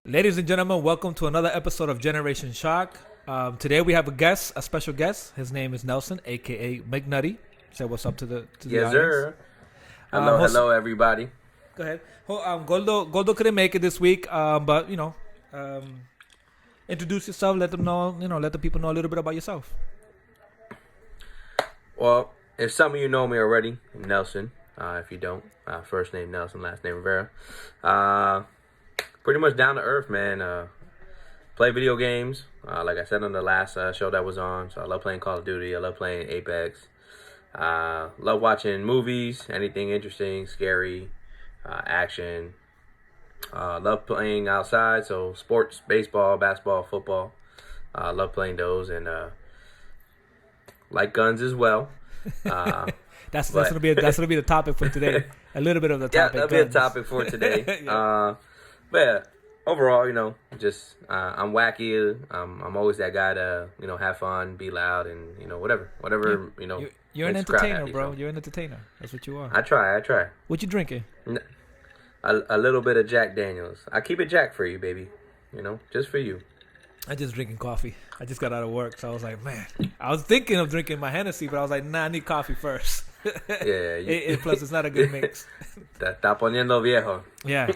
Ladies and gentlemen, welcome to another episode of Generation Shock. Today we have a special guest. His name is Nelson, aka McNutty. Say what's up to the Yes, audience. sir. Hello, everybody. Go ahead. Goldo couldn't make it this week, but introduce yourself. Let them know. Let the people know a little bit about yourself. Well, if some of you know me already, I'm Nelson. If you don't, first name Nelson, last name Rivera. Pretty much down to earth, man. Play video games, like I said on the last show that was on. So I love playing Call of Duty. I love playing Apex. Love watching movies, anything interesting, scary, action. Love playing outside, so sports, baseball, basketball, football. Love playing those, and like guns as well. That's gonna be the topic for today. A little bit of the topic. Yeah, that'll be a topic for today. Yeah. But yeah, overall, just I'm wacky. I'm always that guy to have fun, be loud, and whatever. You're an makes the crowd entertainer, happy, bro. so. You're an entertainer. That's what you are. I try. What you drinking? A little bit of Jack Daniels. I keep it Jack for you, baby. Just for you. I just drinking coffee. I just got out of work, so I was like, man. I was thinking of drinking my Hennessy, but I was like, nah, I need coffee first. Yeah. Plus, it's not a good mix. Te está poniendo viejo. Yeah.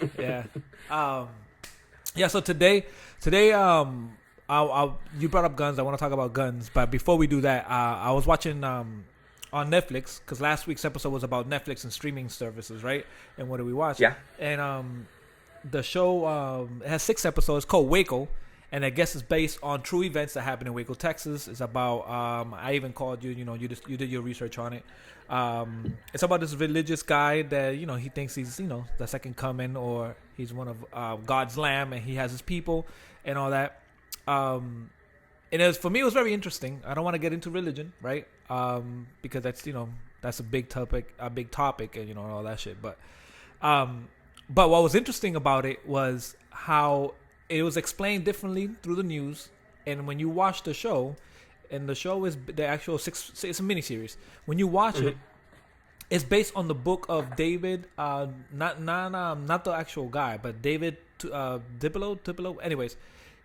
So today, you brought up guns. I want to talk about guns, but before we do that, I was watching on Netflix because last week's episode was about Netflix and streaming services, right? And what did we watch? Yeah. And the show it has 6 episodes. It's called Waco, and I guess it's based on true events that happened in Waco, Texas. It's about I even called you. You did your research on it. It's about this religious guy that he thinks he's the second coming, or he's one of God's lamb, and he has his people and all that. And for me, it was very interesting. I don't want to get into religion, right? Because that's a big topic, and all that shit. But what was interesting about it was how it was explained differently through the news, and when you watch the show. And the show is the actual it's a miniseries. When you watch it, it's based on the book of David, not the actual guy, but David Diplo. Anyways,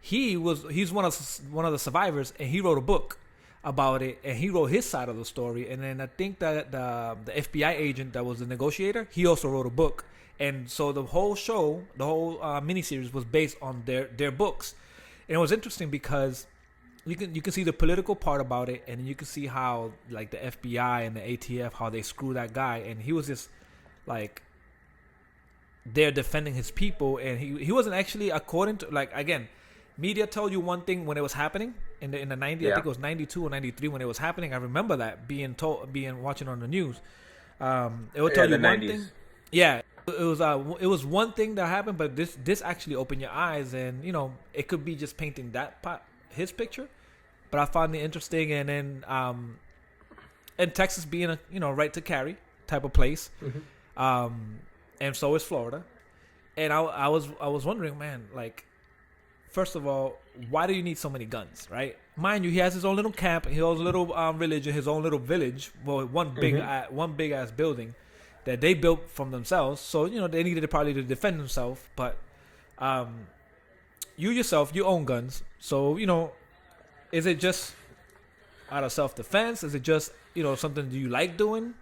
he's one of the survivors, and he wrote a book about it, and he wrote his side of the story. And then I think that the FBI agent that was the negotiator, he also wrote a book. And so the whole show, the whole miniseries was based on their books. And it was interesting because you can see the political part about it, and you can see how like the FBI and the ATF, how they screw that guy, and he was just like they're defending his people, and he wasn't actually, according to, like, again, media told you one thing when it was happening in the 90s. Yeah. I think it was 92 or 93 when it was happening. I remember that being watching on the news. It would tell you one 90s. Thing. Yeah, it was one thing that happened, but this actually opened your eyes, and it could be just painting that part. His picture, but I found it interesting. And then and Texas being a right to carry type of place, and so is Florida. And I was wondering, man, like, first of all, why do you need so many guns, right? Mind you, he has his own little camp, his own little religion, his own little village, well, one big ass building that they built from themselves. So they needed probably to defend themselves, but you yourself, you own guns. So, is it just out of self-defense? Is it just, something you like doing?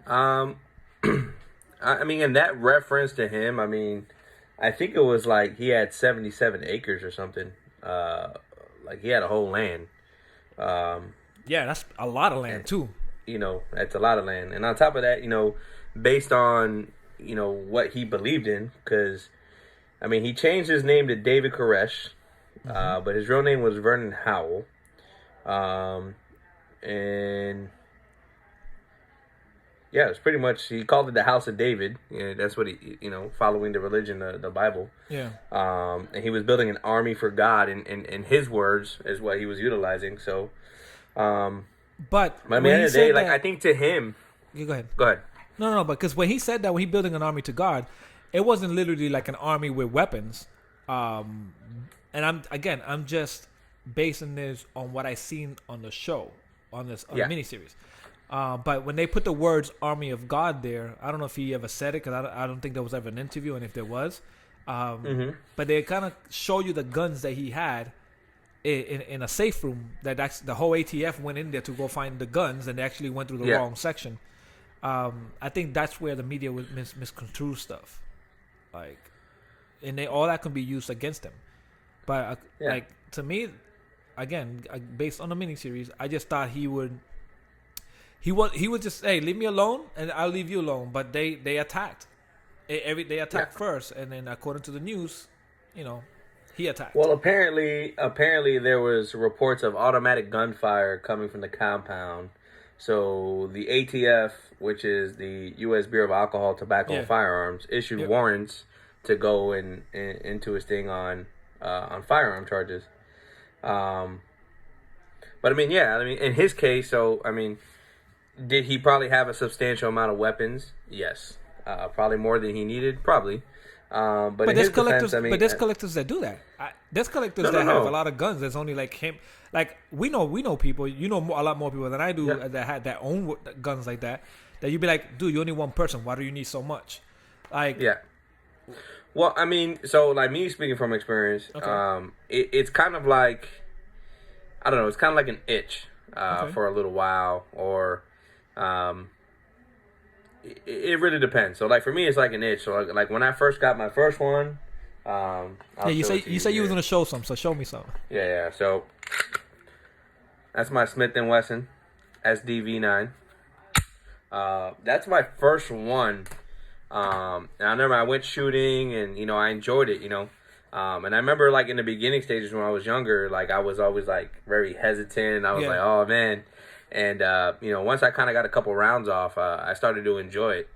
I mean, in that reference to him, I think it was like he had 77 acres or something. Like he had a whole land. Yeah, that's a lot of land too. That's a lot of land. And on top of that, based on, what he believed in, because he changed his name to David Koresh, but his real name was Vernon Howell. And yeah, it's pretty much, he called it the House of David. Yeah, that's what he, following the religion, the Bible. Yeah. And he was building an army for God, in his words, is what he was utilizing. So, but at the end of the day, I think to him. You go ahead. Go ahead. No, because when he said that, when he building an army to God, it wasn't literally like an army with weapons. And I'm just basing this on what I seen on the show. on the Yeah. miniseries. But when they put the words "Army of God" there, I don't know if he ever said it, because I don't think there was ever an interview, and if there was, but they kind of show you the guns that he had in a safe room. The whole ATF went in there to go find the guns, and they actually went through the wrong section. I think that's where the media would misconstrue stuff, like, and all that can be used against them. But like, to me, again, based on the miniseries, I just thought he would just, hey, leave me alone and I'll leave you alone. But they attacked. They attacked first, and then according to the news, he attacked. Well, apparently there was reports of automatic gunfire coming from the compound. So the ATF, which is the U.S. Bureau of Alcohol, Tobacco, and Firearms, issued warrants to go into his thing on firearm charges. But I mean, in his case, so I mean, did he probably have a substantial amount of weapons? Yes, probably more than he needed, probably. But there's collectors. But there's collectors that do that. There's collectors that have a lot of guns. There's only like him. Like we know people. You know a lot more people than I do that own guns like that. That you'd be like, dude, you're only one person. Why do you need so much? Like, yeah. Well, I mean, so like me speaking from experience, it's kind of like, I don't know, it's kind of like an itch for a little while, or it really depends. So like for me, it's like an itch. So like when I first got my first one, you say you was gonna show some, so show me some. Yeah. So that's my Smith & Wesson SDV9. That's my first one. And I remember I went shooting, and I enjoyed it, and I remember like in the beginning stages when I was younger, like I was always like very hesitant. I was like, oh man, and once I kind of got a couple rounds off, I started to enjoy it.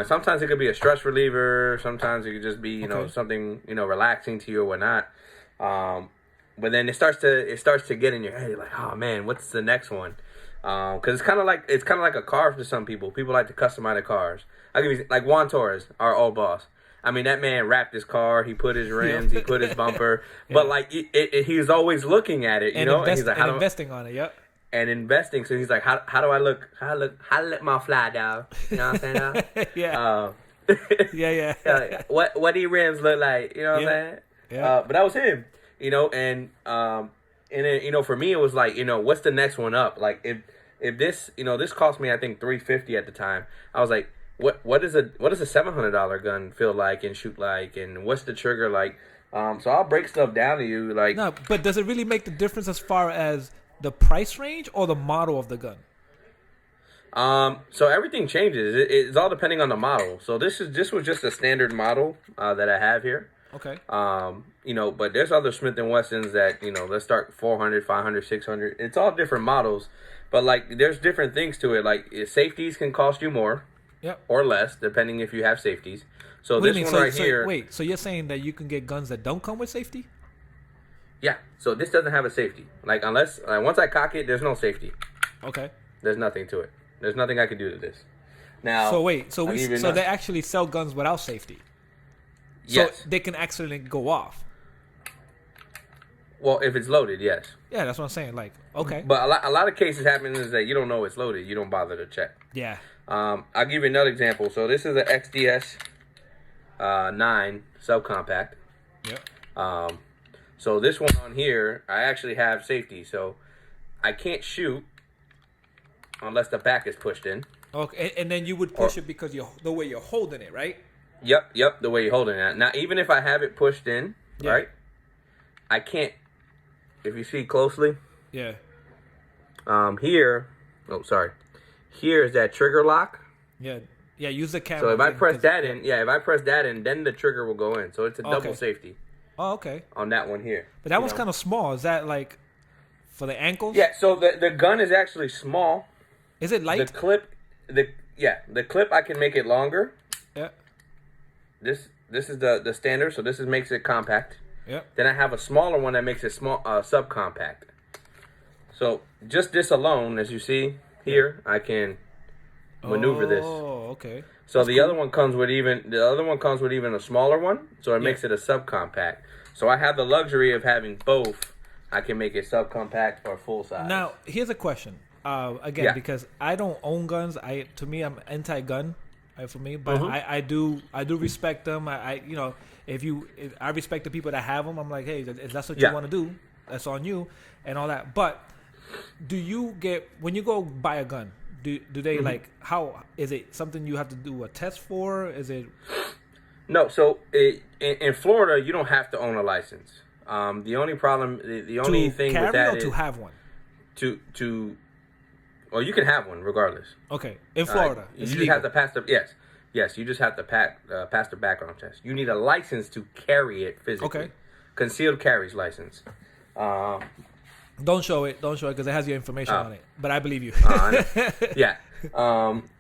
Sometimes it could be a stress reliever, sometimes it could just be something relaxing to you or whatnot. But then it starts to get in your head. You're like, oh man, what's the next one? Because it's kind of like a car to some people. People like to customize their cars. I'll give you like Juan Torres, our old boss. I mean, that man wrapped his car. He put his rims. He put his bumper. But like, he's always looking at it, and and he's like, investing on it. Yep. And investing. So he's like, how do I look? How I let my fly down? You know what I'm saying? Yeah. Yeah. Like, what these rims look like? You know what I'm saying? Yeah. But that was him. And then for me it was like, what's the next one up? Like if this this cost me I think $350 at the time. I was like, what does a $700 gun feel like and shoot like, and what's the trigger like? So I'll break stuff down to you like. No, but does it really make the difference as far as the price range or the model of the gun? So everything changes. It's all depending on the model. So this was just a standard model that I have here. Okay. But there's other Smith & Wessons that, let's start 400, 500, 600. It's all different models, but like there's different things to it. Like safeties can cost you more or less, depending if you have safeties. So this one here. Wait, so you're saying that you can get guns that don't come with safety? Yeah. So this doesn't have a safety. Like once I cock it, there's no safety. Okay. There's nothing to it. There's nothing I can do to this. Now. So wait, so they actually sell guns without safety? So yes. They can accidentally go off. Well, if it's loaded, yes. Yeah, that's what I'm saying. Like, okay. But a lot of cases happen is that you don't know it's loaded. You don't bother to check. Yeah. I'll give you another example. So this is an XDS 9 subcompact. Yep. So this one on here, I actually have safety. So I can't shoot unless the back is pushed in. Okay, and then you would push it because the way you're holding it, right? Yep, the way you're holding it. Now, even if I have it pushed in, right, I can't, if you see closely. Yeah. Here is that trigger lock. Yeah, use the camera. So if I press that in, then the trigger will go in. So it's a double safety. Oh, okay. On that one here. But that one's kind of small. Is that like for the ankles? Yeah, so the gun is actually small. Is it light? The clip I can make it longer. Yeah. This is the standard, so this makes it compact. Yeah. Then I have a smaller one that makes it small subcompact. So just this alone, as you see here, I can maneuver this. Oh, okay. So the other one comes with even a smaller one, so it makes it a subcompact. So I have the luxury of having both. I can make it subcompact or full size. Now, here's a question. Again, Yeah. because I don't own guns. To me, I'm anti-gun. For me, but Mhm. I do respect them. If I respect the people that have them, I'm like, hey, if that's what you Yeah. want to do, that's on you, and all that. But do you get when you go buy a gun? Do they like how is it something you have to do a test for? Is it No, so in Florida, you don't have to own a license. The only problem, the only to thing with carry that or to is have one? to, well, you can have one regardless. Okay, in Florida, You it's just legal. have to pass the yes. You just have to pass the background test. You need a license to carry it physically. Okay. Concealed carries license. Um, Don't show it because it has your information on it. But I believe you. I know. Yeah.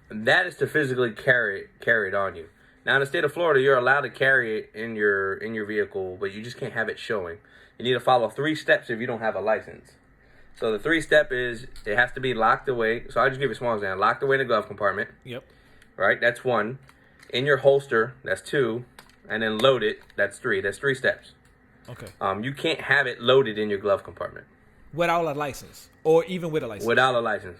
That is to physically carry it on you. Now in the state of Florida, you're allowed to carry it in your vehicle, but you just can't have it showing. You need to follow 3 steps if you don't have a license. So the 3-step is it has to be locked away. So I'll just give you a small example. Locked away in the glove compartment. Yep. Right? That's 1. In your holster, that's 2. And then loaded, that's 3. That's 3 steps. Okay. You can't have it loaded in your glove compartment. Without a license, or even with a license. Without a license.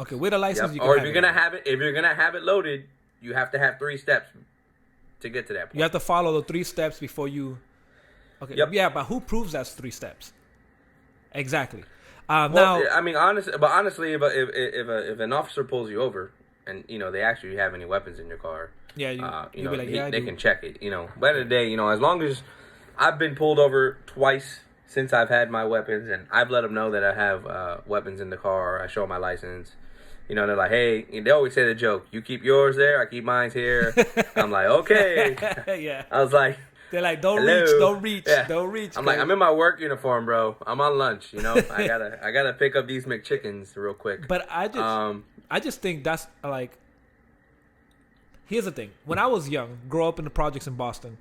Okay, with a license, Yep. you can Or have if you're gonna have it loaded, you have to have 3 steps to get to that point. You have to follow the 3 steps before you. Okay. Yep. Yeah, but who proves that's 3 steps? Exactly. Well, Now, I mean, honestly, if an officer pulls you over and they ask you have any weapons in your car, yeah, you be like, yeah, I they do. can check it. But at the end of the day, as long as I've been pulled over twice since I've had my weapons, and I've let them know that I have weapons in the car. I show my license. They're like, hey, they always say the joke, you keep yours there, I keep mine here. I'm like, okay. Yeah. I was like, They're like, don't hello. reach. Yeah. Don't reach. I'm like, I'm in my work uniform, bro. I'm on lunch. I gotta pick up these McChickens real quick. But I just think that's like. Here's the thing: when I was young, grow up in the projects in Boston,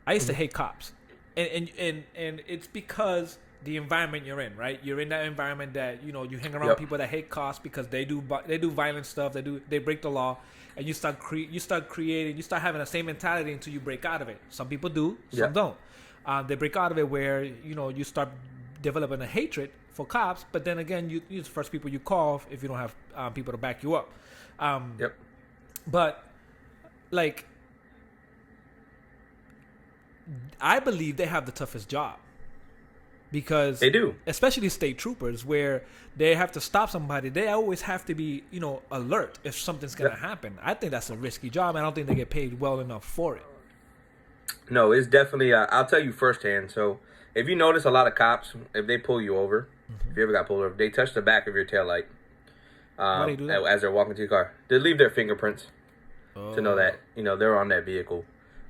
I used to hate cops, and it's because the environment you're in, right? You're in that environment that you hang around Yep. people that hate cops because they do violent stuff, they break the law, and you start having the same mentality until you break out of it. Some people do, some Yep. don't. They break out of it where you start developing a hatred for cops, but then again, you're the first people you call if you don't have people to back you up. Yep. But like, I believe they have the toughest job because They do. especially state troopers, where they have to stop somebody. They always have to be, alert if something's gonna happen. I think that's a risky job. I don't think they get paid well enough for it. No, it's definitely. I'll tell you firsthand. So, if you notice a lot of cops, if they pull you over, if you ever got pulled over, they touch the back of your taillight Why do they do that? as they're walking to your car. They leave their fingerprints to know that they're on that vehicle.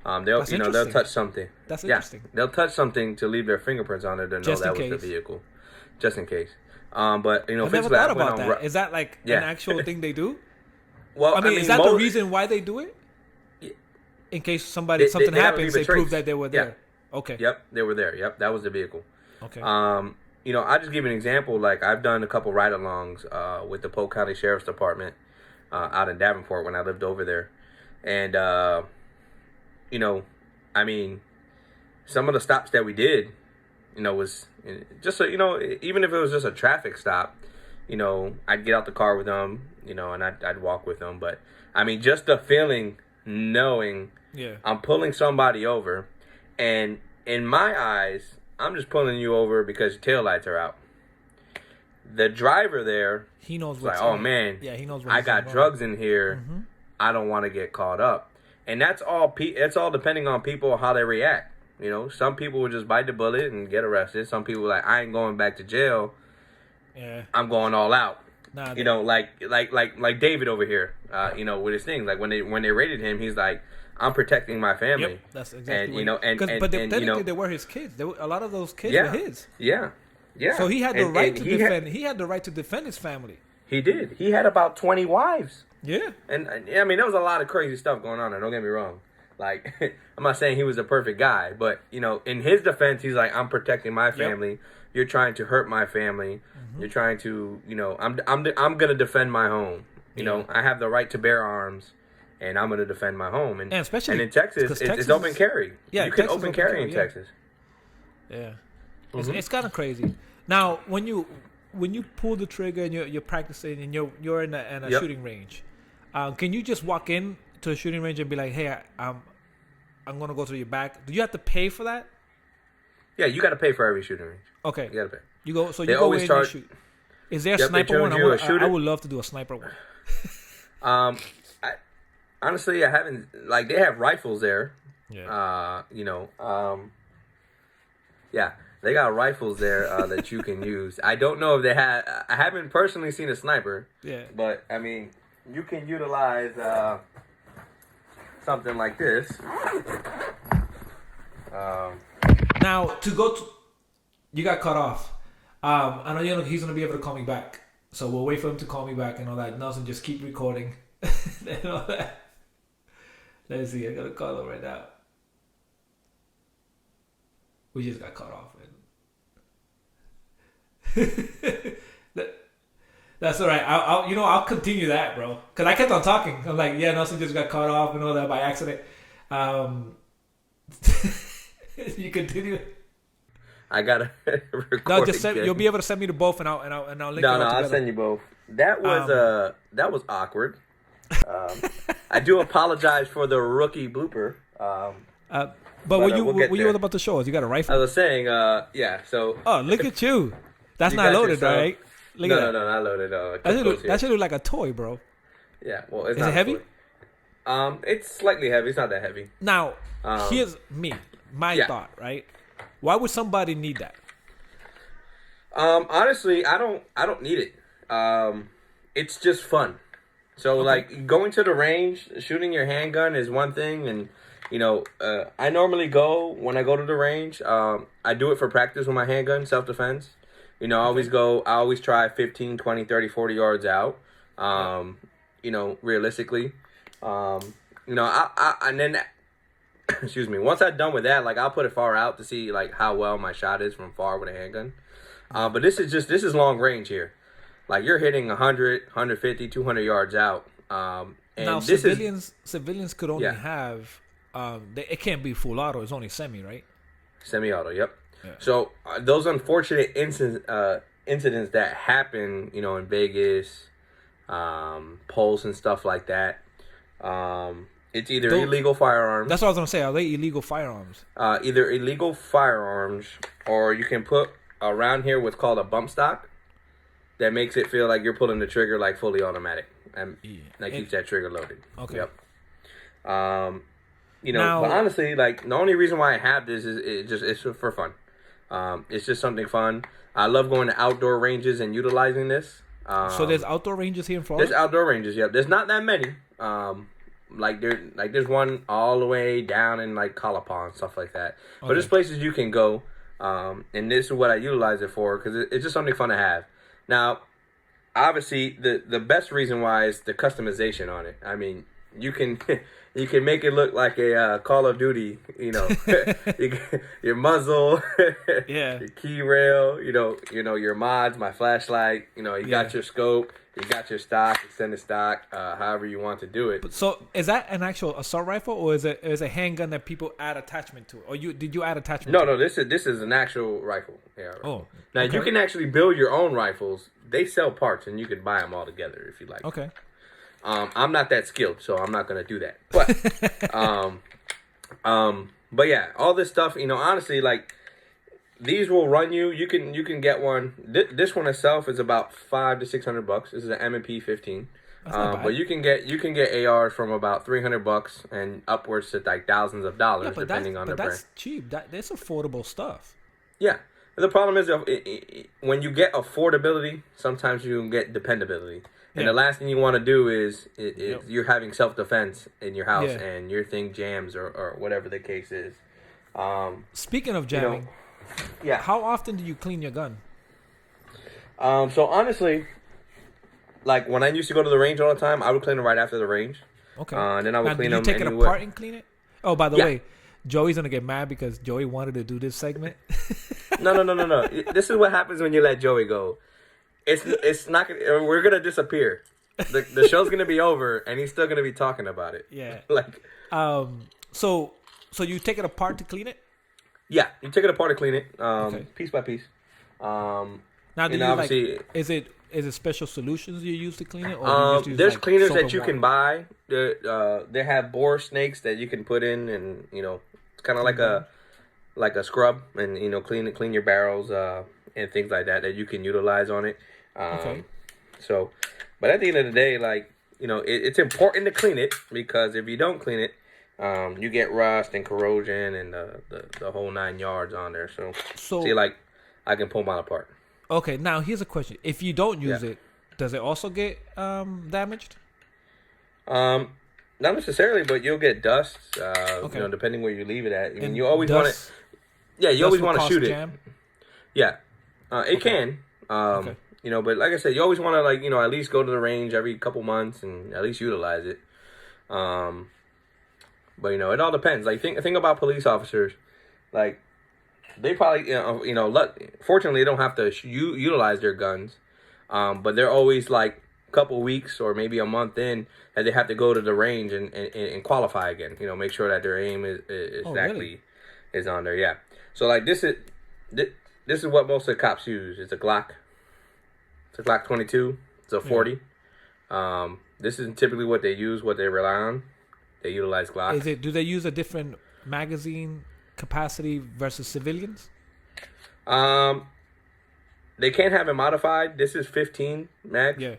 They'll That's they'll interesting. touch something. That's Yeah, interesting. they'll touch something to leave their fingerprints on it to know Just in that was the case. vehicle, just in case. But I never physically, thought I went about on that. Is that like Yeah. an actual thing they do? Well, I mean, is that the most- reason why they do it? In case something they happens, gotta leave a they prove trace. that they were Yeah. there. Okay. Yep, they were there. Yep, that was the vehicle. Okay. I just give you an example. Like I've done a couple ride-alongs with the Polk County Sheriff's Department out in Davenport when I lived over there, and some of the stops that we did, was just even if it was just a traffic stop, I'd get out the car with them, and I'd walk with them. But I mean, just the feeling, knowing Yeah. I'm pulling somebody over, and in my eyes, I'm just pulling you over because your taillights are out. The driver there, He knows is what's like, oh up. man, Yeah, he knows what I he's got doing. drugs in here. Mhm. I don't want to get caught up. And that's all. It's all depending on people how they react. Some people will just bite the bullet and get arrested. Some people like, I ain't going back to jail. Yeah. I'm going all out. Nah, Like David over here. With his thing. Like when they raided him, he's like, I'm protecting my family. Yep, that's exactly. And but technically they were his kids. A lot of those kids Yeah. were his. Yeah. Yeah. So he had the And- right and to he defend. He had the right to defend his family. He did. He had about 20 wives. Yeah. And I mean, there was a lot of crazy stuff going on there. Don't get me wrong. Like, I'm not saying he was a perfect guy, but in his defense, he's like, I'm protecting my family. You're trying to hurt my family. You're trying to, I'm gonna defend my home. I have the right to bear arms, and I'm gonna defend my home. And especially in Texas, because it's Texas open is- carry. Yeah, you can Texas open open carry carry, in yeah. Texas. Yeah. It's kind of crazy. Now, when you when you pull the trigger and you're practicing and you're in a Yep. shooting range, can you just walk in to a shooting range and be like, "Hey, I'm gonna go to your back"? Do you have to pay for that? Yeah, you got to pay for every shooting range. Okay, You got to pay. you go. So They you go always in charge- and shoot. Is there a Yep, they sniper one? charge you a I shooter. would love to do a sniper one. I honestly I haven't like they have rifles there. Yeah. Yeah, they got rifles there that you can use. I don't know if they had. I haven't personally seen a sniper. Yeah. But I mean, you can utilize something like this. Now to go to, you got cut off. I know he's gonna be able to call me back, so we'll wait for him to call me back and all that. Nelson, just keep recording and all that. Let's see. I gotta call him right now. We just got cut off. That's all right. I'll continue that, bro. Cause I kept on talking. I'm like, yeah, Nelson just got cut off and all that by accident. You continue. I gotta record. No, just send, again. you'll be able to send me the both, and I'll link No, it no, all I'll together. send you both. That was awkward. I do apologize for the rookie blooper. But what we'll get you there. were about to show us? You got a I rifle? was saying, yeah. So Oh, look at you. That's You not got loaded, yourself- right? Look no, at no, that. no, not loaded. That should look like a toy, bro. Yeah, well, it's Is not it heavy? It's slightly heavy. It's not that heavy. Now, here's my yeah. thought, right? Why would somebody need that? Honestly, I don't need it. It's just fun. So like going to the range, shooting your handgun is one thing, and I normally go when I go to the range. I do it for practice with my handgun, self defense. I always try 15, 20, 30, 40 yards out. Realistically. And then excuse me, once I'm done with that, like I'll put it far out to see like how well my shot is from far with a handgun. But this is long range here. Like you're hitting 100, 150, 200 yards out. And Now, this civilians could only Yeah. have, it can't be full auto. It's only semi, right? Semi-auto, yep. Yeah. So those unfortunate incidents that happen, in Vegas, Pulse and stuff like that, it's either illegal firearms. That's what I was gonna say. Are they illegal firearms? Either illegal firearms, or you can put around here what's called a bump stock that makes it feel like you're pulling the trigger like fully automatic, and that keeps that trigger loaded. Okay. Yep. Now- But honestly, like the only reason why I have this is it's for fun. It's just something fun. I love going to outdoor ranges and utilizing this. So there's outdoor ranges here in Florida. There's outdoor ranges. Yep. There's not that many. There's one all the way down in like Calapan, stuff like that. But there's places you can go, and this is what I utilize it for because it's just something fun to have. Now, obviously, the best reason why is the customization on it. I mean, you can you can make it look like a Call of Duty. Your muzzle, Yeah. your key rail. Your mods, my flashlight. You got your scope. You got your stock, extended stock, however you want to do it. So is that an actual assault rifle, or is it a handgun that people add attachment to, or did you add attachment? No, this is an actual rifle. Yeah. Rifle. Oh, Now okay. you can actually build your own rifles. They sell parts, and you can buy them all together if you like. Okay. I'm not that skilled, so I'm not gonna do that. But yeah, all this stuff. Honestly, like these will run you. You can get one. This one itself is about $500 to $600. This is an M&P 15. That's not bad. But you can get ARs from about $300 and upwards to like thousands of dollars, Yeah, depending on the brand. that's cheap. That's affordable stuff. Yeah. The problem is when you get affordability, sometimes you can get dependability. And Yeah. the last thing you want to do is you're having self-defense in your house Yeah. and your thing jams or whatever the case is. Speaking of jamming, Yeah. how often do you clean your gun? So honestly, like when I used to go to the range all the time, I would clean it right after the range. Okay. And then I would Now, clean do you them take it anywhere. apart and clean it? Oh, by the Yeah. way, Joey's gonna get mad because Joey wanted to do this segment. No. This is what happens when you let Joey go. It's not gonna. We're gonna disappear. The show's gonna be over, and he's still gonna be talking about it. Yeah. Like. So you take it apart to clean it? Yeah, you take it apart to clean it, Okay. piece by piece. Now, do You know, you like? obviously, Is it special solutions you use to clean it, or do you just use there's like cleaners soap that and you water? can buy. They have boar snakes that you can put in, and it's kind of Clean barrels. like a scrub, and clean your barrels and things like that that you can utilize on it. Okay. Um, so, but at the end of the day, like it's important to clean it because if you don't clean it, you get rust and corrosion and the whole 9 yards on there. So, see, So like I can pull mine apart. okay, now here's a question: if you don't Yeah. use it, does it also get damaged? Um, Not necessarily, but you'll get dust. Okay. Depending where you leave it at. I mean, And you always want to. dust Yeah, you dust always will want to cause shoot it. jam. Yeah, it Okay. can. Okay. But like I said, you always want to at least go to the range every couple months and at least utilize it. Um, but it all depends. Like think about police officers, like they probably fortunately they don't have to utilize their guns, but they're always like a couple weeks or maybe a month in that they have to go to the range and qualify again. Make sure that their aim is Oh, exactly really? is on there. Yeah. So like this is what most of the cops use. It's a Glock. It's a Glock 22. It's a Yeah. 40. This is typically what they use, what they rely on. They utilize Glocks. Is it? Do they use a different magazine capacity versus civilians? Um, they can't have it modified. This is 15 mag, Yeah.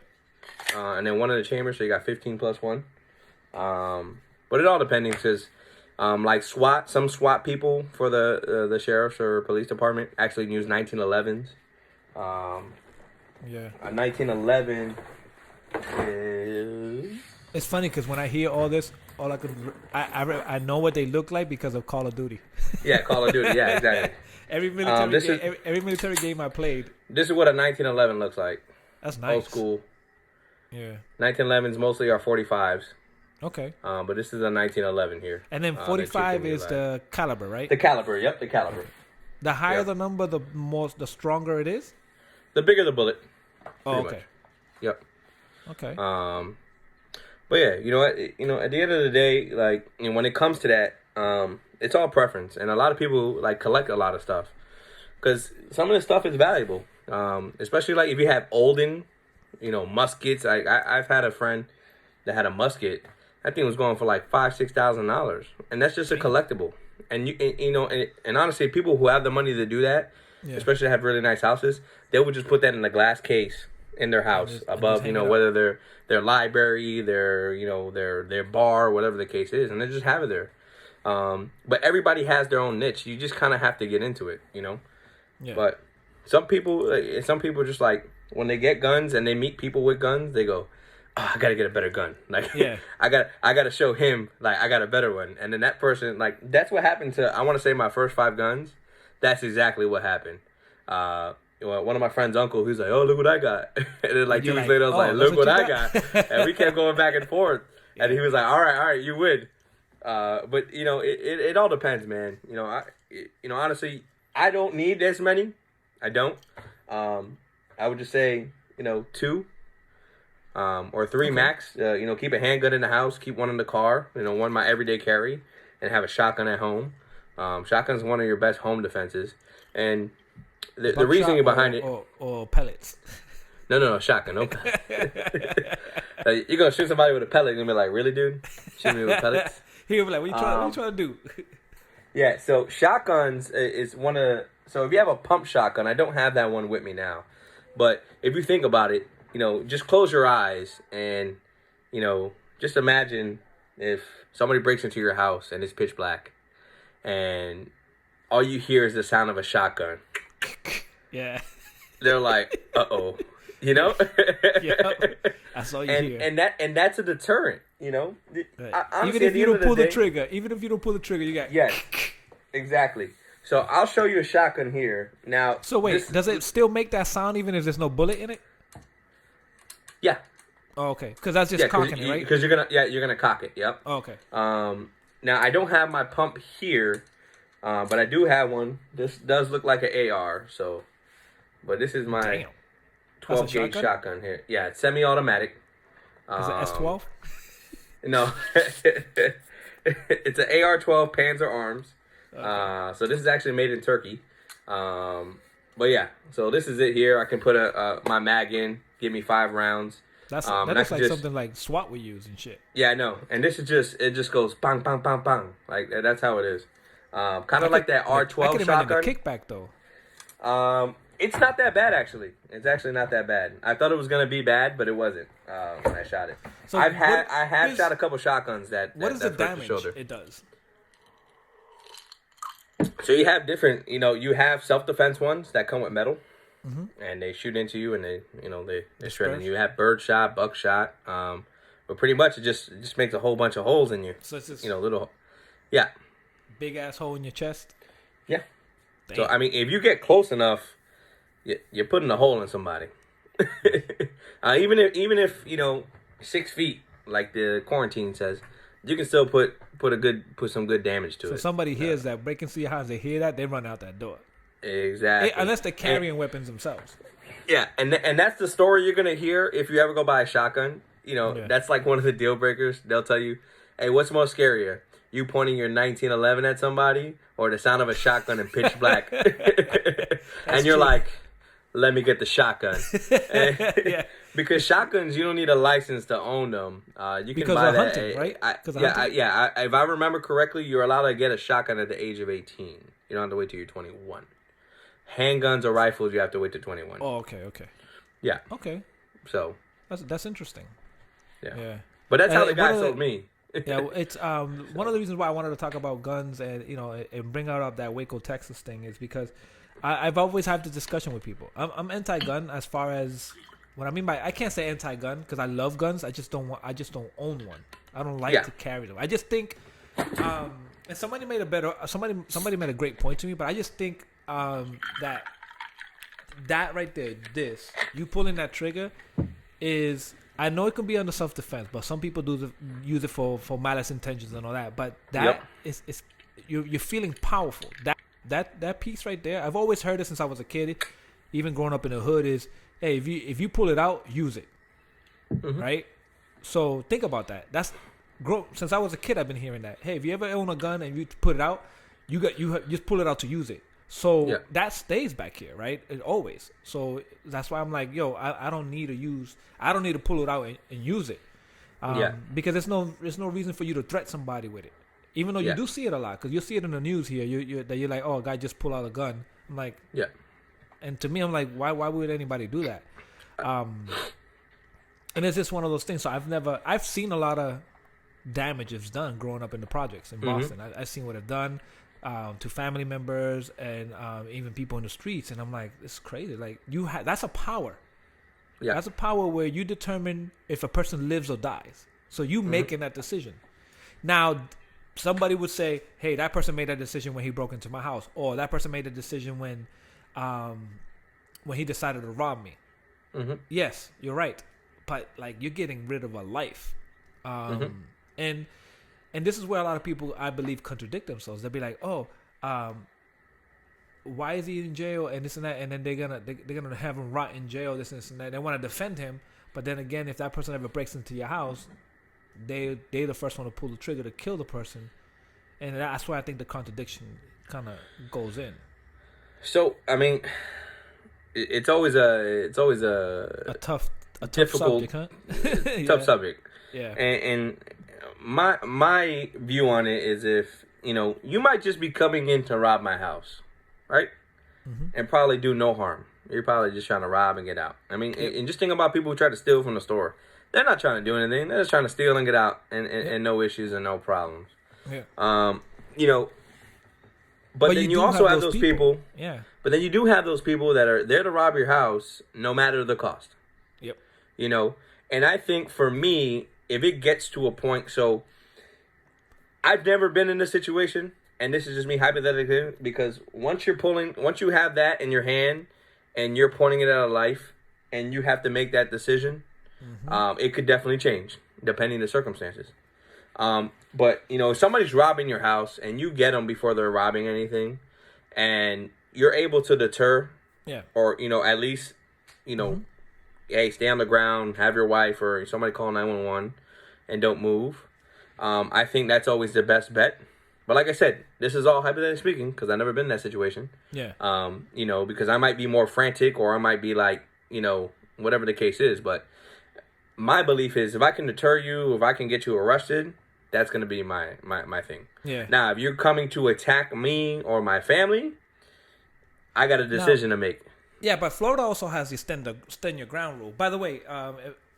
and then one in the chamber, so you got 15 plus one. But it all depending because, like some SWAT people for the sheriff's or police department actually use 1911s. Yeah. A 1911 is It's funny because when I hear all this, all I know what they look like because of Call of Duty. yeah, Call of Duty. Yeah, exactly. Every military this game, is every military game I played, this is what a 1911 looks like. that's nice. Old school. Yeah. 1911s mostly are 45s. Okay. But this is a 1911 here. And then that you 45 can is utilize. the caliber, right? The caliber. Yep, the caliber. The higher Yep. the number, the stronger it is. The bigger the bullet. Oh, Pretty okay. much. Yep. Okay. But yeah, at the end of the day, like, when it comes to that, it's all preference, and a lot of people like collect a lot of stuff because some of the stuff is valuable. Especially like if you have olden, muskets. I've had a friend that had a musket. That thing was going for like $5,000-$6,000, and that's just a collectible. And honestly, people who have the money to do that, Yeah. especially have really nice houses, they would just put that in a glass case in their house just above, hang it up. whether their library, their bar, whatever the case is, and they just have it there. But everybody has their own niche. You just kind of have to get into it, Yeah. But some people just like when they get guns and they meet people with guns, they go, oh, I gotta get a better gun. Like, Yeah. I gotta show him like I got a better one. And then that person, like, that's what happened to, I want to say, my first 5 guns. That's exactly what happened. One of my friend's uncle, he's like, oh, look what I got. And then like 2 You're weeks like, later, I was "Oh, like, that's look what what you I got?" got. And we kept going back and forth. And he was like, all right, you win. But it all depends, man. Honestly, I don't need this many. I don't. I would just say, 2. Or 3 max. Keep a handgun in the house, keep one in the car. One my everyday carry, and have a shotgun at home. Shotgun's one of your best home defenses, and the reasoning behind it. Or pellets. No, shotgun. No. You're gonna shoot somebody with a pellet, you're gonna be like, really, dude? Shoot me with pellets? He'll be like, what you trying to do? Yeah. So shotguns is one of. So if you have a pump shotgun, I don't have that one with me now, but if you think about it. Just close your eyes and, just imagine if somebody breaks into your house and it's pitch black and all you hear is the sound of a shotgun. Yeah. They're like, uh-oh, Yeah. That's all you hear. And that's a deterrent, Right. Honestly, Even if you don't pull the trigger, you got. Yes, exactly. So I'll show you a shotgun here. Now. So wait, does it still make that sound even if there's no bullet in it? Yeah. Oh, okay. Because that's just cocking it, right? Because you're gonna cock it. Yep. Oh, okay. Now I don't have my pump here, but I do have one. This does look like an AR, but this is my Damn. 12 gauge shotgun here. Yeah, it's semi-automatic. Is it S12? No, it's an AR-12 Panzer Arms. Okay. So this is actually made in Turkey. But yeah, so this is it here. I can put my mag in, give me 5 rounds. That And I looks can like just, something like SWAT would use and shit. yeah, I know. And this is just, it just goes bang, bang, bang, bang. Like, that's how it is. Kind of like that I R12 can imagine shotgun. the kickback though. It's not that bad, actually. It's actually not that bad. I thought it was going to be bad, but it wasn't when I shot it. So I have shot a couple shotguns what is the damage shoulder. it does? So you have different, you have self-defense ones that come with metal. And they shoot into you, and they shred you. You have bird shot, buckshot, but pretty much it just makes a whole bunch of holes in you. So it's just little, yeah, big ass hole in your chest. yeah. Damn. So I mean, if you get close enough, you're putting a hole in somebody. Even if 6 feet, like the quarantine says, you can still put some good damage to it. So somebody hears that, break into your house, they hear that, they run out that door. Exactly. Unless they're carrying weapons themselves. Yeah, and that's the story you're gonna hear if you ever go buy a shotgun. That's like one of the deal breakers. They'll tell you, "Hey, what's more scarier? You pointing your 1911 at somebody, or the sound of a shotgun in pitch black?" And you're like, "Let me get the shotgun." Yeah. Because shotguns, you don't need a license to own them. You can Because buy of that. hunting, right? If I remember correctly, you're allowed to get a shotgun at the age of 18. You don't have to wait till you're 21. Handguns or rifles, you have to wait to 21. Oh, okay. Yeah. Okay. So. That's interesting. Yeah. But that's how the guy sold me. Yeah, it's one of the reasons why I wanted to talk about guns and and bring out up that Waco, Texas thing is because I've always had this discussion with people. I'm anti-gun as far as what I mean by I can't say anti-gun because I love guns. I just don't own one. I don't like to carry them. I just think and somebody made a great point to me, but I just think that right there, you pulling that trigger is, I know it can be under self-defense, but some people use it for malice intentions and all that. But that is you're feeling powerful. That piece right there, I've always heard it since I was a kid, even growing up in the hood. Is hey, if you pull it out, use it, right? So think about that. Since I was a kid, I've been hearing that. Hey, if you ever own a gun and you put it out, you just pull it out to use it. So that stays back here, right? Always. So that's why I'm like, yo, I don't need to pull it out and use it, because there's no reason for you to threat somebody with it, even though you do see it a lot, because you see it in the news here. You're like, oh, a guy just pulled out a gun. I'm like, and to me, I'm like, why would anybody do that? And it's just one of those things. So I've seen a lot of damages done growing up in the projects in Boston. I've seen what I've done. To family members and even people in the streets, and I'm like, it's crazy. Like that's a power. Yeah, that's a power where you determine if a person lives or dies. So you making that decision. Now, somebody would say, "Hey, that person made that decision when he broke into my house," or that person made a decision when he decided to rob me. Yes, you're right, but like you're getting rid of a life, And this is where a lot of people, I believe, contradict themselves. They'll be like, "Oh, why is he in jail?" and this and that, and then they're gonna have him rot in jail. This and that. They want to defend him, but then again, if that person ever breaks into your house, they the first one to pull the trigger to kill the person, and that's why I think the contradiction kind of goes in. So I mean, it's always a tough difficult subject, huh? tough subject. Yeah, and my view on it is if you might just be coming in to rob my house, right? And probably do no harm. You're probably just trying to rob and get out. I mean, and just think about people who try to steal from the store. They're not trying to do anything. They're just trying to steal and get out, and no issues and no problems. Yeah. But then you also have those people. Yeah. But then you do have those people that are there to rob your house, no matter the cost. Yep. And I think for me, if it gets to a point, so I've never been in this situation, and this is just me hypothetically, because once you have that in your hand, and you're pointing it at a life, and you have to make that decision, it could definitely change depending on the circumstances. But if somebody's robbing your house and you get them before they're robbing anything, and you're able to deter, or at least, hey, stay on the ground, have your wife or somebody call 911, and don't move. I think that's always the best bet. But like I said, this is all hypothetically speaking because I've never been in that situation. Yeah. You know, because I might be more frantic or I might be like, you know, whatever the case is. But my belief is if I can deter you, if I can get you arrested, that's going to be my thing. Yeah. Now, if you're coming to attack me or my family, I got a decision to make. Yeah, but Florida also has the stand your ground rule. By the way,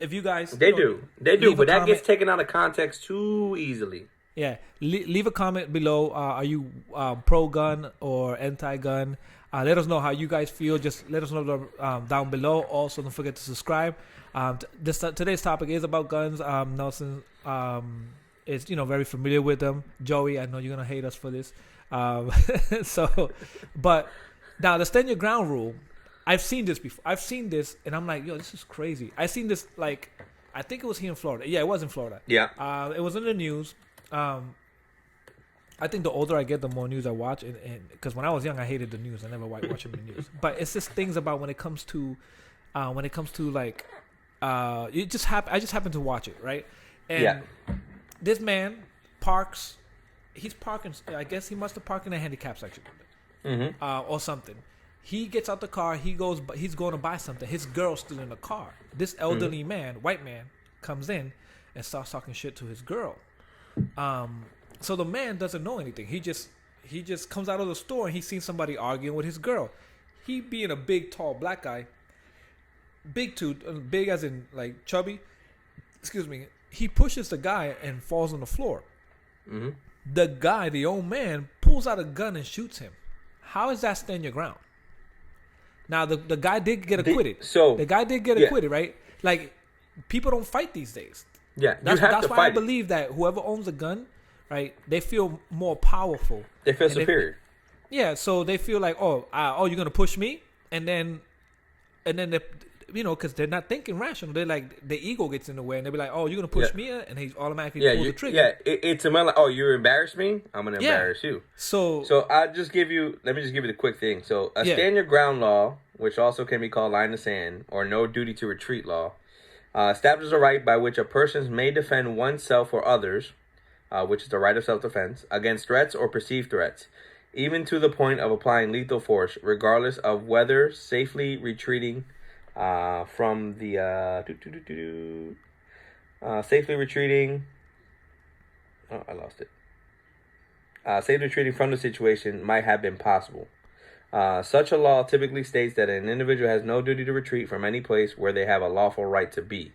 if you guys... They do, but that gets taken out of context too easily. Yeah, leave a comment below. Are you pro-gun or anti-gun? Let us know how you guys feel. Just let us know down below. Also, don't forget to subscribe. Today's topic is about guns. Nelson is very familiar with them. Joey, I know you're gonna hate us for this. But now the stand your ground rule. I've seen this before. I've seen this, and I'm like, yo, this is crazy. I seen this I think it was here in Florida. Yeah, it was in Florida. Yeah. It was in the news. I think the older I get, the more news I watch, and because when I was young, I hated the news. I never watched the news. But it's just things about when it comes to like, it just I just happened to watch it, right? And this man parks. He's parking. I guess he must have parked in a handicap section, or something. He gets out the car. He's going to buy something. His girl's still in the car. This elderly man, white man, comes in and starts talking shit to his girl. So the man doesn't know anything. He just comes out of the store and he sees somebody arguing with his girl. He being a big, tall black guy, big as in like chubby. Excuse me. He pushes the guy and falls on the floor. Mm-hmm. The guy, the old man, pulls out a gun and shoots him. How is that stand your ground? Now the guy did get acquitted. The guy did get acquitted, right? Like people don't fight these days. Yeah, that's why I believe that whoever owns a gun, right, they feel more powerful. They feel superior. So they feel like, you're gonna push me, and then they, because they're not thinking rational. They're like, the ego gets in the way, and they be like, oh, you're gonna push me, and he automatically pulls the trigger. Yeah, it's a man like, oh, you embarrassed me, I'm gonna embarrass you. So let me just give you the quick thing. So a stand your ground law, which also can be called line in the sand or no duty to retreat law, establishes a right by which a person may defend oneself or others, which is the right of self-defense, against threats or perceived threats, even to the point of applying lethal force, regardless of whether safely retreating from the safely retreating. Oh, I lost it. Safely retreating from the situation might have been possible. Such a law typically states that an individual has no duty to retreat from any place where they have a lawful right to be.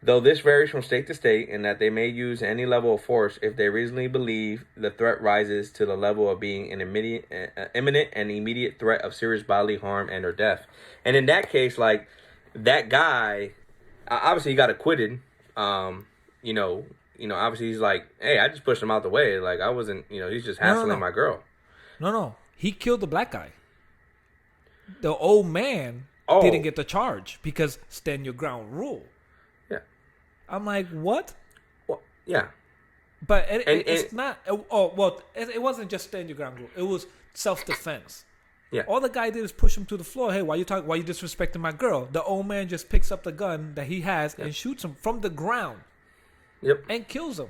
Though this varies from state to state in that they may use any level of force if they reasonably believe the threat rises to the level of being an imminent and immediate threat of serious bodily harm and or death. And in that case, like, that guy, obviously he got acquitted. Obviously he's like, hey, I just pushed him out the way. Like, I wasn't, he's just hassling my girl. No. He killed the black guy. The old man didn't get the charge because stand your ground rule. Yeah. I'm like, what? Well, yeah. But it's not. It wasn't just stand your ground rule. It was self-defense. Yeah. All the guy did is push him to the floor. Hey, why you disrespecting my girl? The old man just picks up the gun that he has and shoots him from the ground. Yep. And kills him.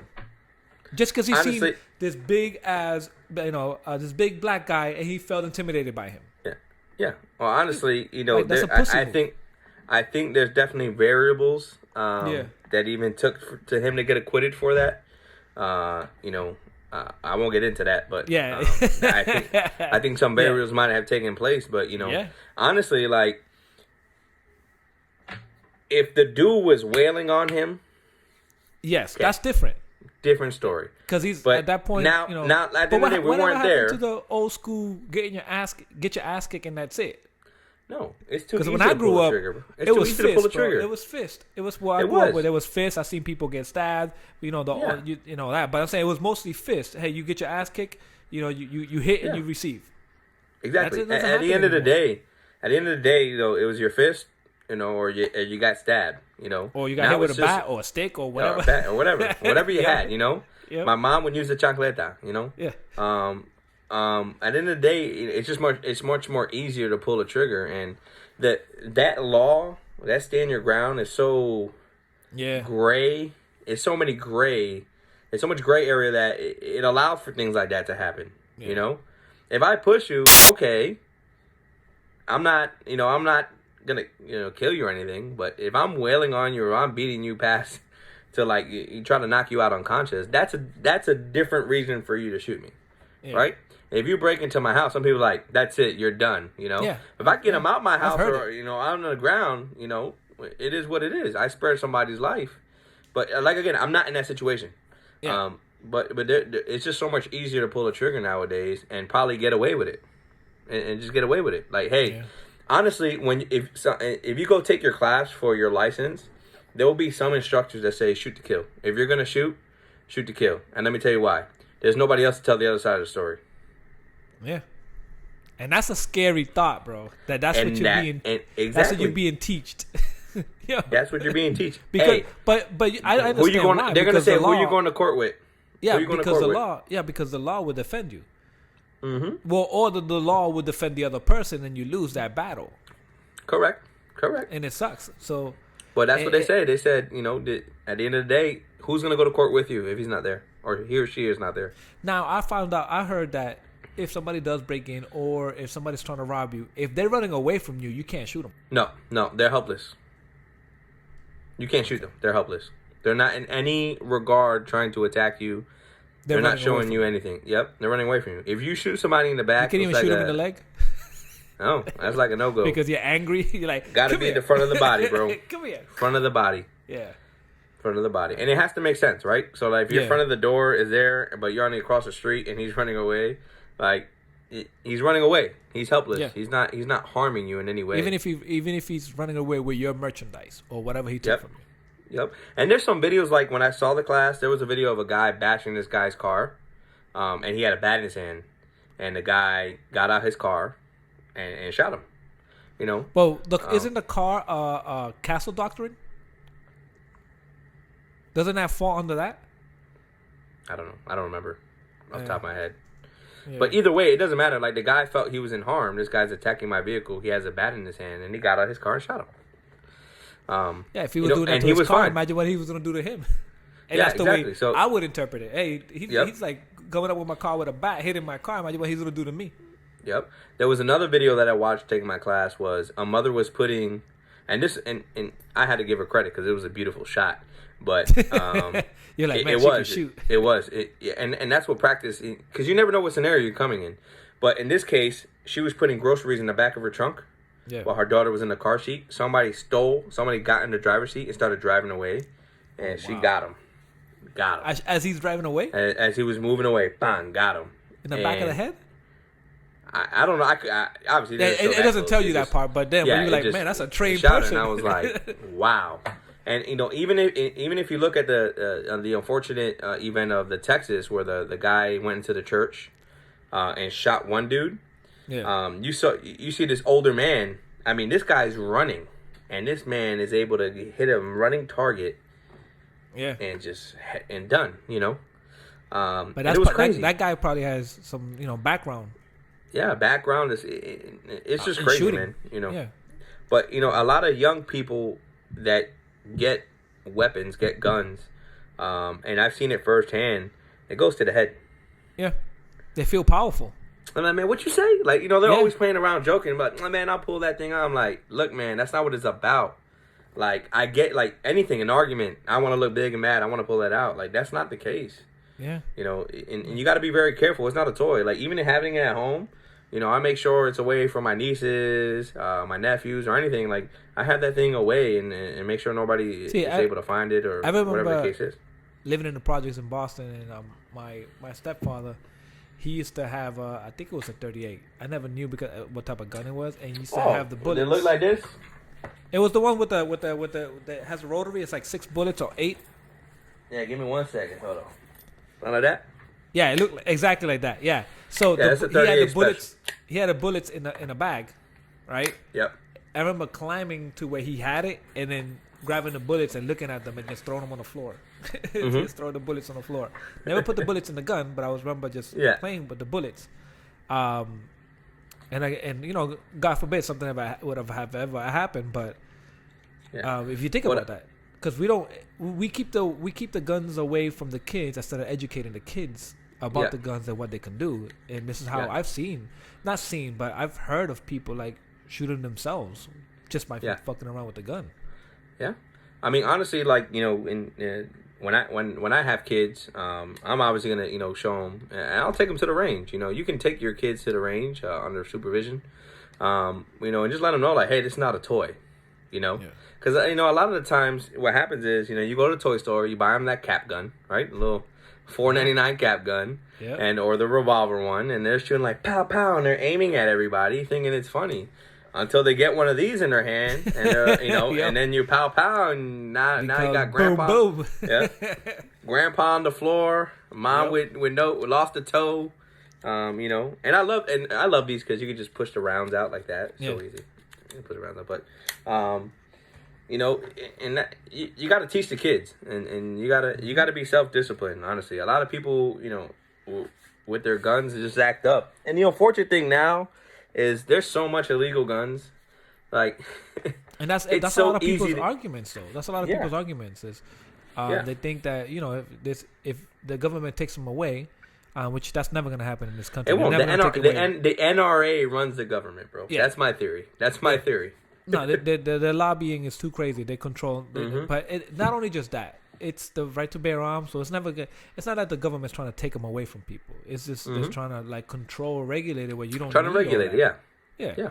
Just because he seen this big this big black guy and he felt intimidated by him. Yeah. Yeah. Well, honestly, I think there's definitely variables that even took to him to get acquitted for that. I won't get into that, but I think some variables might have taken place. But honestly, like, if the dude was wailing on him, that's different. Different story. Because he's at that point now. Now, at the end of the day, we weren't there. To the old school, get your ass kicked, and that's it. No, it's too easy when I grew up, it was fist, to pull the trigger. It was fist. It was where I grew up where there was fist. I seen people get stabbed. That. But I'm saying it was mostly fist. Hey, you get your ass kicked. You hit and you receive. Exactly. At the end of the day, it was your fist. Or you got stabbed, or you got hit with a bat or a stick or whatever, whatever you had, Yep. My mom would use the chocleta, Yeah. At the end of the day, it's much more easier to pull a trigger, and that law, that stand your ground, is so gray. It's so many gray It's so much gray area that it allows for things like that to happen. Yeah. You know, if I push you, okay, I'm not gonna kill you or anything. But if I'm wailing on you or I'm beating you past to like you try to knock you out unconscious, that's a different reason for you to shoot me, right? If you break into my house, some people are like, that's it, you're done. Yeah. If I get them out my house or it. out on the ground, it is what it is. I spared somebody's life, but like again, I'm not in that situation. Yeah. But it's just so much easier to pull a trigger nowadays and probably get away with it, and just get away with it. Like, hey, honestly, if you go take your class for your license, there will be some instructors that say shoot to kill. If you're gonna shoot to kill, and let me tell you why. There's nobody else to tell the other side of the story. Yeah. And that's a scary thought, bro. That's what you're being teached. Yeah. That's what you're being teached. Because, but I understand who you going, why. they're going to say, who are you going to court with? Yeah, because the law would defend you. Mm-hmm. Well, or the law would defend the other person, and you lose that battle. Correct. And it sucks. So, but that's what they said. They said, at the end of the day, who's going to go to court with you if he's not there, or he or she is not there? Now, I heard that if somebody does break in, or if somebody's trying to rob you, if they're running away from you, you can't shoot them. No, they're helpless. You can't shoot them. They're helpless. They're not in any regard trying to attack you. They're not showing you anything. Yep, they're running away from you. If you shoot somebody in the back, you can't even shoot them in the leg. No, that's like a no-go. Because you're angry. You're like, gotta be in the front of the body, bro. Come here. Front of the body. Yeah. Front of the body, and it has to make sense, right? So, like, if your front of the door is there, but you're only across the street and he's running away, like, he's running away. He's helpless. Yeah. He's not harming you in any way. Even if he's running away with your merchandise or whatever he took from you. Yep. And there's some videos, like when I saw the class, there was a video of a guy bashing this guy's car, and he had a bat in his hand, and the guy got out his car and shot him. Well, isn't the car castle doctrine? Doesn't that fall under that? I don't know. I don't remember off the top of my head. Yeah. But either way, it doesn't matter. Like, the guy felt he was in harm. This guy's attacking my vehicle. He has a bat in his hand, and he got out his car and shot him. If he was doing that to his car, imagine what he was going to do to him. And that's the way I would interpret it. Hey, he's like going up with my car with a bat, hitting my car. Imagine what he's going to do to me. Yep. There was another video that I watched taking my class. Was a mother was putting, and I had to give her credit because it was a beautiful shot. But you're like, man, shoot. It was. And that's what practice, because you never know what scenario you're coming in. But in this case, she was putting groceries in the back of her trunk while her daughter was in the car seat. Somebody got in the driver's seat and started driving away, and she got him. As he's driving away? As he was moving away, bang, got him. In the back of the head? I don't know. I obviously it doesn't tell you that part, but then when you're like, man, that's a trained person. And I was like, wow. And even if you look at the unfortunate event of the Texas where the guy went into the church and shot one dude, you see this older man. I mean, this guy's running, and this man is able to hit a running target, and done. But that's it was crazy. That guy probably has some background. Yeah, background it's just crazy, shooting. Man. Yeah. But a lot of young people that get weapons, get guns, and I've seen it firsthand. It goes to the head. Yeah, they feel powerful. I'm like, man, what you say? Like, they're always playing around, joking, but man, I'll pull that thing out. I'm like, look, man, that's not what it's about. Like, I get like anything, an argument. I want to look big and mad. I want to pull that out. Like, that's not the case. Yeah. And you got to be very careful. It's not a toy. Like, even having it at home. I make sure it's away from my nieces, my nephews, or anything. Like, I have that thing away and make sure nobody is able to find it or whatever the case is. Living in the projects in Boston, and my stepfather, he used to have I think it was a 38. I never knew because what type of gun it was, and he used to have the bullets. Did it look like this? It was the one with the that has a rotary. It's like 6 bullets or 8. Yeah, give me 1 second. Hold on. Something like that. Yeah, it looked exactly like that. Yeah. So he had the bullets. Special. He had the bullets in a bag, right? Yep. I remember climbing to where he had it and then grabbing the bullets and looking at them and just throwing them on the floor. Just throw the bullets on the floor. Never put the bullets in the gun, but I remember just playing with the bullets. And God forbid something would have ever happened, but if you think about that. because we keep the guns away from the kids instead of educating the kids about the guns and what they can do. And this is how I've heard of people like shooting themselves just by fucking around with the gun. Yeah, I mean, honestly, like, you know, when I have kids, I'm obviously gonna show them, and I'll take them to the range. You know, you can take your kids to the range under supervision, and just let them know, like, hey, this is not a toy, because a lot of the times what happens is, you go to the toy store, you buy them that cap gun, right, a little $4.99 cap gun, or the revolver one, and they're shooting like pow pow, and they're aiming at everybody, thinking it's funny. Until they get one of these in their hand, and and then you pow pow, and now you got grandpa, boom. Grandpa on the floor, mom with lost a toe, and I love these because you can just push the rounds out like that, so easy, you push the rounds out, but and that, you got to teach the kids, and you gotta be self-disciplined. Honestly, a lot of people, with their guns just act up, and the unfortunate thing now is there's so much illegal guns, like, and that's a lot of people's arguments, though. That's a lot of people's arguments is they think that if the government takes them away, which that's never gonna happen in this country. It won't. The NRA runs the government, bro. Yeah. That's my theory. No, the lobbying is too crazy. They control, but not only just that. It's the right to bear arms, so it's never good. It's not that the government's trying to take them away from people. It's just trying to like control, regulate it where you don't. Trying to regulate it, yeah.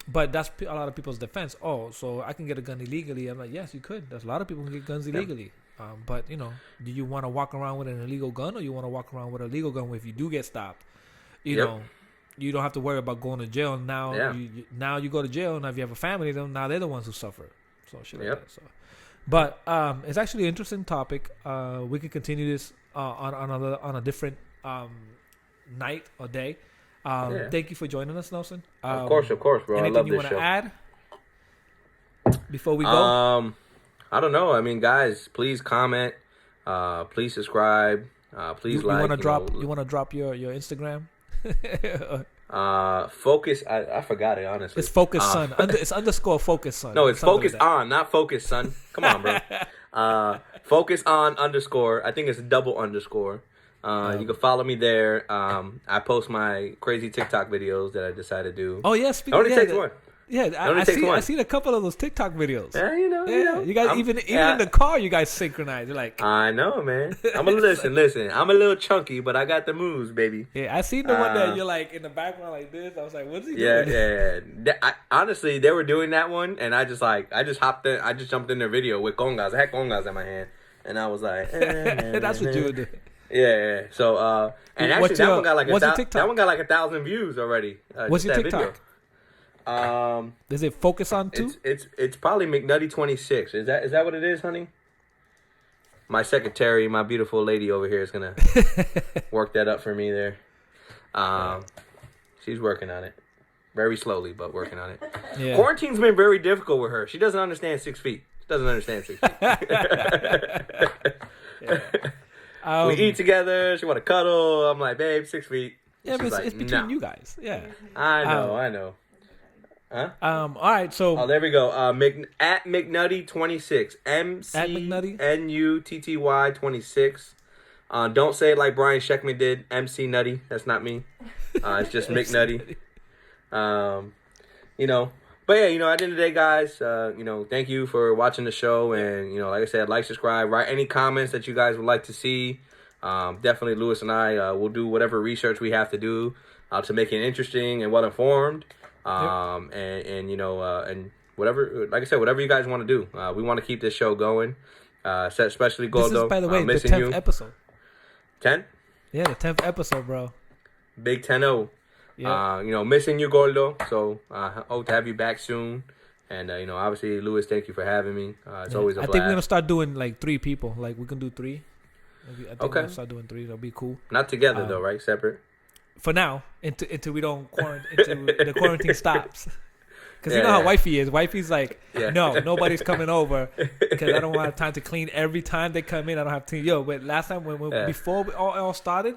But that's a lot of people's defense. Oh, so I can get a gun illegally? I'm like, yes, you could. There's a lot of people who get guns illegally. But do you want to walk around with an illegal gun, or you want to walk around with a legal gun where if you do get stopped, you don't have to worry about going to jail. Now, you go to jail. Now, if you have a family, then now they're the ones who suffer. So shit like that. So. But it's actually an interesting topic. We could continue this on a different night or day. Thank you for joining us, Nelson. Of course, bro. I love this show. Anything you want to add before we go? I don't know. I mean, guys, please comment. Please subscribe. Please like. You want to drop your Instagram? Focus. I forgot it, honestly. It's Focus Son. It's underscore Focus Son. No, it's Focus on, not Focus Son. Come on, bro. Focus on underscore. I think it's a double underscore. You can follow me there. I post my crazy TikTok videos that I decided to do. Oh yeah, it only takes one. Yeah, I seen a couple of those TikTok videos. Yeah, you know. You guys, even in the car, you guys synchronize. You're like, I know, man. Listen. I'm a little chunky, but I got the moves, baby. Yeah, I seen the one that you're like in the background like this. I was like, what's he doing? Yeah. Honestly, they were doing that one, and I just hopped in. I just jumped in their video with congas. I had congas in my hand, and I was like, that's what you would do. Yeah. So, and actually, that one got like 1,000 views already. What's your TikTok? Video. Does it focus on too? It's probably McNutty26. Is that what it is, honey? My secretary, my beautiful lady over here, is gonna work that up for me there. She's working on it, very slowly, but working on it. Yeah. Quarantine's been very difficult with her. She doesn't understand 6 feet. We eat together. She want to cuddle. I'm like, babe, 6 feet. Yeah, but it's between you guys. Yeah, I know. Huh? All right, so there we go. At McNutty26. McNutty 26. Don't say it like Brian Sheckman did. MC Nutty. That's not me. It's just McNutty. But yeah, at the end of the day, guys, thank you for watching the show, and like I said, like, subscribe, write any comments that you guys would like to see. Definitely, Lewis and I will do whatever research we have to do to make it interesting and well informed. And whatever, like I said, whatever you guys want to do, we want to keep this show going. Especially Gordo. This is, by the way, the 10th episode. 10? Yeah, the 10th episode, bro. Big 10-0. Yeah. Missing you, Gordo. So hope to have you back soon. And obviously, Lewis, thank you for having me. It's always a blast. I think we're gonna start doing like 3 people. Like we can do 3. I think we're gonna start doing 3. That'll be cool. Not together though, right? Separate. For now, until we don't until the quarantine stops. Because you know how wifey is. Wifey's like, no, nobody's coming over because I don't have time to clean every time they come in. I don't have to. But last time before we all started,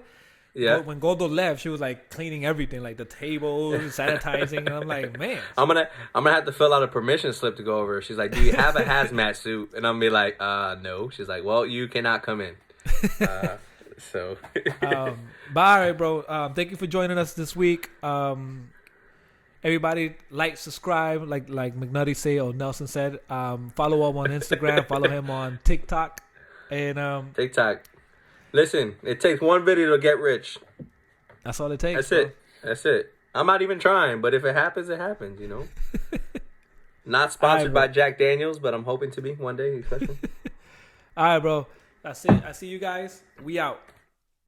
Yeah. When Goldo left, she was like cleaning everything, like the tables, sanitizing, and I'm like, man. I'm gonna have to fill out a permission slip to go over. She's like, "Do you have a hazmat suit?" And I'm gonna be like, no." She's like, "Well, you cannot come in." So. But all right, bro. Thank you for joining us this week. Everybody like, subscribe, like McNutty said or Nelson said. Follow him on Instagram. Follow him on TikTok. And TikTok. Listen, it takes one video to get rich. That's all it takes. That's bro. it. That's it. I'm not even trying, but if it happens, it happens. You know. Not sponsored by Jack Daniels, but I'm hoping to be one day, especially. All right, bro. That's it. I see you guys. We out.